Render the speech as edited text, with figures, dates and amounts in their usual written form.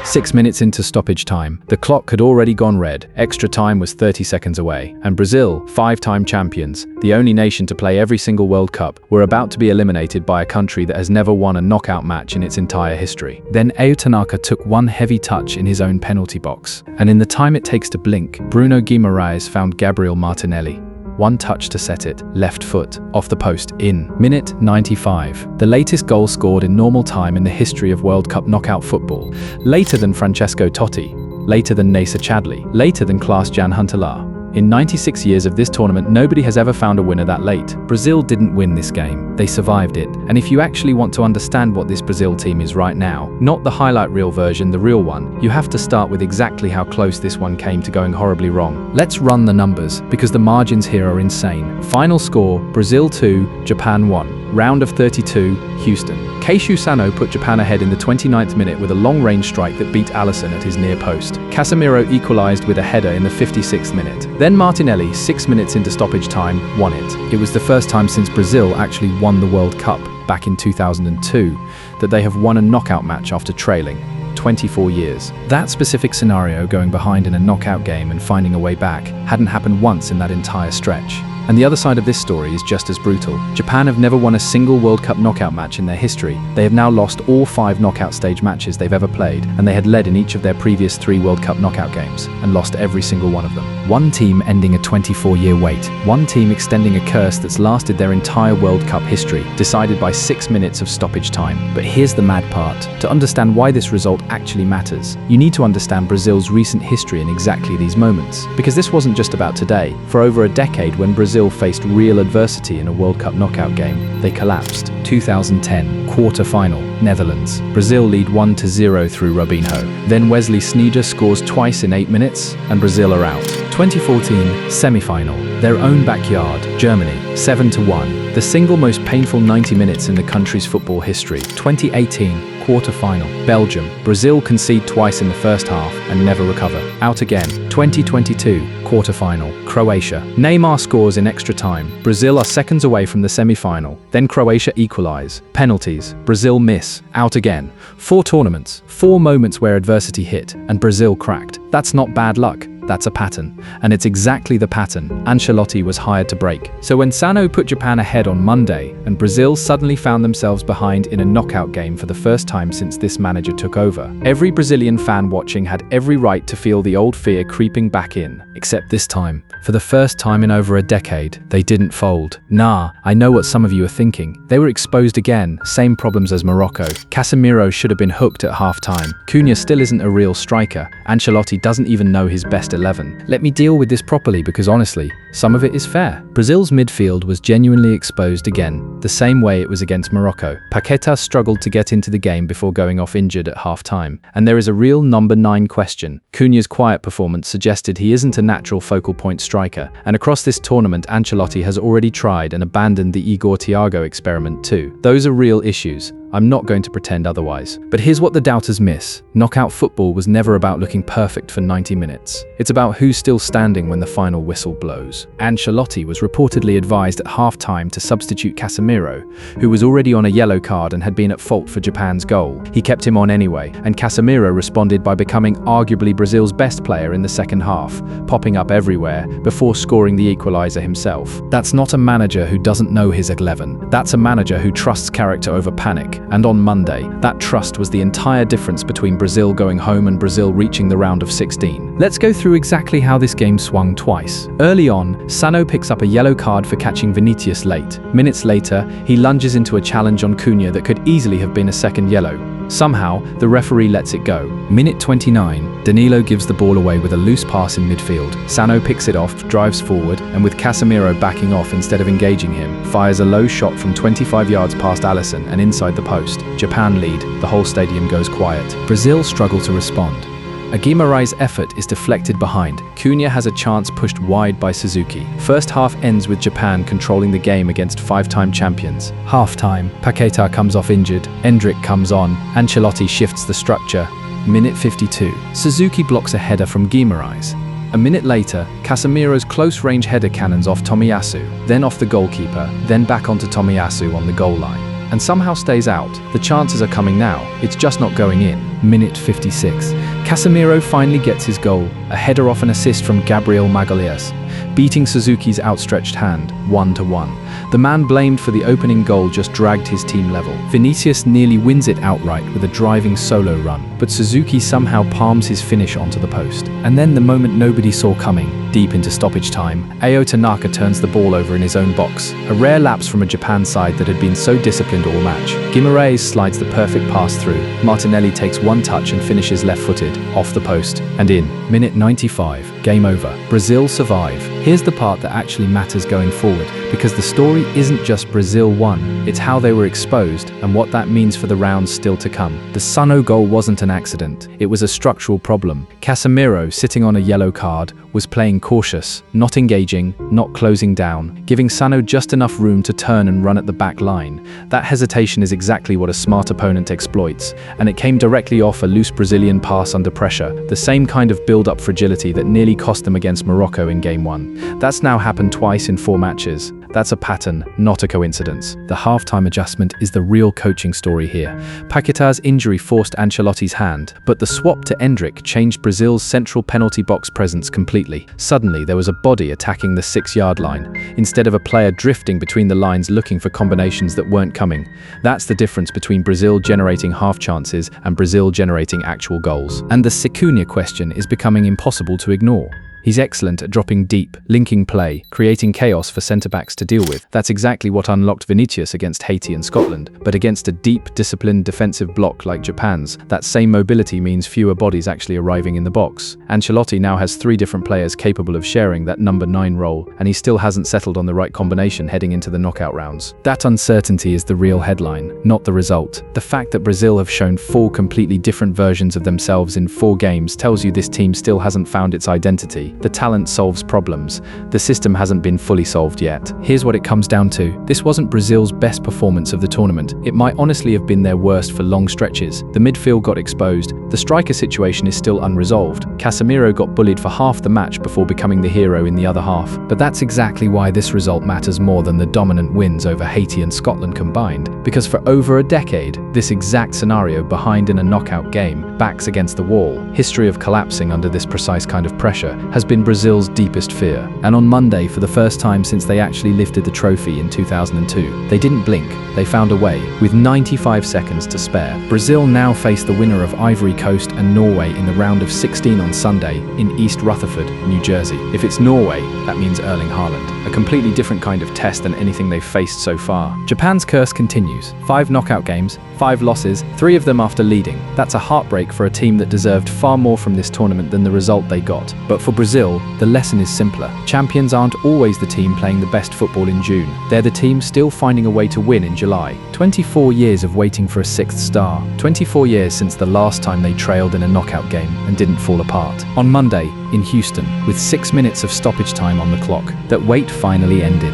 6 minutes into stoppage time, the clock had already gone red, extra time was 30 seconds away, and Brazil, 5-time champions, the only nation to play every single World Cup, were about to be eliminated by a country that has never won a knockout match in its entire history. Then Ao Tanaka took one heavy touch in his own penalty box, and in the time it takes to blink, Bruno Guimaraes found Gabriel Martinelli. One touch to set it, left foot, off the post, in. Minute 95. The latest goal scored in normal time in the history of World Cup knockout football. Later than Francesco Totti. Later than Chadli. Later than Klaas-Jan Huntelaar. In 96 years of this tournament, nobody has ever found a winner that late. Brazil didn't win this game, they survived it. And if you actually want to understand what this Brazil team is right now, not the highlight reel version, the real one, you have to start with exactly how close this one came to going horribly wrong. Let's run the numbers, because the margins here are insane. Final score, Brazil 2, Japan 1. Round of 32, Houston. Keishu Sano put Japan ahead in the 29th minute with a long-range strike that beat Alisson at his near post. Casemiro equalised with a header in the 56th minute. Then Martinelli, 6 minutes into stoppage time, won it. It was the first time since Brazil actually won the World Cup, back in 2002, that they have won a knockout match after trailing. 24 years. That specific scenario, going behind in a knockout game and finding a way back, hadn't happened once in that entire stretch. And the other side of this story is just as brutal. Japan have never won a single World Cup knockout match in their history. They have now lost all 5 knockout stage matches they've ever played, and they had led in each of their previous 3 World Cup knockout games, and lost every single one of them. One team ending a 24-year wait. One team extending a curse that's lasted their entire World Cup history, decided by 6 minutes of stoppage time. But here's the mad part. To understand why this result actually matters, you need to understand Brazil's recent history in exactly these moments. Because this wasn't just about today. For over a decade, when Brazil faced real adversity in a World Cup knockout game, they collapsed. 2010, quarter-final, Netherlands. Brazil lead 1-0 through Robinho. Then Wesley Sneijder scores twice in 8 minutes, and Brazil are out. 2014, semi-final, their own backyard, Germany, 7-1. The single most painful 90 minutes in the country's football history. 2018, quarter-final, Belgium. Brazil concede twice in the first half and never recover. Out again. 2022, quarter-final, Croatia. Neymar scores in extra time. Brazil are seconds away from the semi-final. Then Croatia equalise. Penalties. Brazil miss. Out again. 4 tournaments. 4 moments where adversity hit, and Brazil cracked. That's not bad luck. That's a pattern. And it's exactly the pattern Ancelotti was hired to break. So when Sano put Japan ahead on Monday, and Brazil suddenly found themselves behind in a knockout game for the first time since this manager took over, every Brazilian fan watching had every right to feel the old fear creeping back in. Except this time, for the first time in over a decade, they didn't fold. Nah, I know what some of you are thinking. They were exposed again, same problems as Morocco. Casemiro should have been hooked at half-time. Cunha still isn't a real striker. Ancelotti doesn't even know his best 11. Let me deal with this properly, because honestly, some of it is fair. Brazil's midfield was genuinely exposed again, the same way it was against Morocco. Paquetá struggled to get into the game before going off injured at half-time. And there is a real number 9 question. Cunha's quiet performance suggested he isn't a natural focal point striker, and across this tournament Ancelotti has already tried and abandoned the Igor Thiago experiment too. Those are real issues. I'm not going to pretend otherwise. But here's what the doubters miss. Knockout football was never about looking perfect for 90 minutes. It's about who's still standing when the final whistle blows. Ancelotti was reportedly advised at half-time to substitute Casemiro, who was already on a yellow card and had been at fault for Japan's goal. He kept him on anyway, and Casemiro responded by becoming arguably Brazil's best player in the second half, popping up everywhere before scoring the equaliser himself. That's not a manager who doesn't know his 11. That's a manager who trusts character over panic. And on Monday, that trust was the entire difference between Brazil going home and Brazil reaching the round of 16. Let's go through exactly how this game swung twice. Early on, Sano picks up a yellow card for catching Vinicius late. Minutes later, he lunges into a challenge on Cunha that could easily have been a second yellow. Somehow, the referee lets it go. Minute 29, Danilo gives the ball away with a loose pass in midfield. Sano picks it off, drives forward, and with Casemiro backing off instead of engaging him, fires a low shot from 25 yards past Alisson and inside the post. Japan lead, the whole stadium goes quiet. Brazil struggle to respond. A Guimaraes effort is deflected behind. Cunha has a chance pushed wide by Suzuki. First half ends with Japan controlling the game against 5-time champions. Half-time, Paquetá comes off injured, Endrick comes on, Ancelotti shifts the structure. Minute 52, Suzuki blocks a header from Guimaraes. A minute later, Casemiro's close-range header cannons off Tomiyasu, then off the goalkeeper, then back onto Tomiyasu on the goal line. and somehow stays out. The chances are coming now, it's just not going in. Minute 56. Casemiro finally gets his goal, a header off an assist from Gabriel Magalhaes, beating Suzuki's outstretched hand, 1-1. The man blamed for the opening goal just dragged his team level. Vinicius nearly wins it outright with a driving solo run, but Suzuki somehow palms his finish onto the post. And then the moment nobody saw coming, deep into stoppage time, Ao Tanaka turns the ball over in his own box, a rare lapse from a Japan side that had been so disciplined all match. Guimaraes slides the perfect pass through. Martinelli takes one touch and finishes left-footed, off the post, and in. Minute 95, game over. Brazil survive. Here's the part that actually matters going forward, because the story isn't just Brazil won, it's how they were exposed and what that means for the rounds still to come. The Sano goal wasn't an accident, it was a structural problem. Casemiro, sitting on a yellow card, was playing cautious, not engaging, not closing down, giving Sano just enough room to turn and run at the back line. That hesitation is exactly what a smart opponent exploits, and it came directly off a loose Brazilian pass under pressure, the same kind of build-up fragility that nearly cost them against Morocco in Game 1. That's now happened twice in 4 matches. That's a pattern, not a coincidence. The halftime adjustment is the real coaching story here. Paqueta's injury forced Ancelotti's hand, but the swap to Endrick changed Brazil's central penalty box presence completely. Suddenly, there was a body attacking the 6-yard line, instead of a player drifting between the lines looking for combinations that weren't coming. That's the difference between Brazil generating half chances and Brazil generating actual goals. And the Secunia question is becoming impossible to ignore. He's excellent at dropping deep, linking play, creating chaos for centre-backs to deal with. That's exactly what unlocked Vinicius against Haiti and Scotland. But against a deep, disciplined defensive block like Japan's, that same mobility means fewer bodies actually arriving in the box. Ancelotti now has 3 different players capable of sharing that number 9 role, and he still hasn't settled on the right combination heading into the knockout rounds. That uncertainty is the real headline, not the result. The fact that Brazil have shown 4 completely different versions of themselves in 4 games tells you this team still hasn't found its identity. The talent solves problems. The system hasn't been fully solved yet. Here's what it comes down to. This wasn't Brazil's best performance of the tournament. It might honestly have been their worst for long stretches. The midfield got exposed. The striker situation is still unresolved. Casemiro got bullied for half the match before becoming the hero in the other half. But that's exactly why this result matters more than the dominant wins over Haiti and Scotland combined. Because for over a decade, this exact scenario behind in a knockout game, backs against the wall, history of collapsing under this precise kind of pressure, has been Brazil's deepest fear. And on Monday, for the first time since they actually lifted the trophy in 2002, they didn't blink, they found a way. With 95 seconds to spare, Brazil now face the winner of Ivory Coast and Norway in the round of 16 on Sunday in East Rutherford, New Jersey. If it's Norway, that means Erling Haaland. A completely different kind of test than anything they've faced so far. Japan's curse continues. 5 knockout games, 5 losses, 3 of them after leading. That's a heartbreak for a team that deserved far more from this tournament than the result they got. But for Brazil, the lesson is simpler. Champions aren't always the team playing the best football in June. They're the team still finding a way to win in July. 24 years of waiting for a 6th star. 24 years since the last time they trailed in a knockout game and didn't fall apart. On Monday, in Houston, with 6 minutes of stoppage time on the clock, that wait finally ended.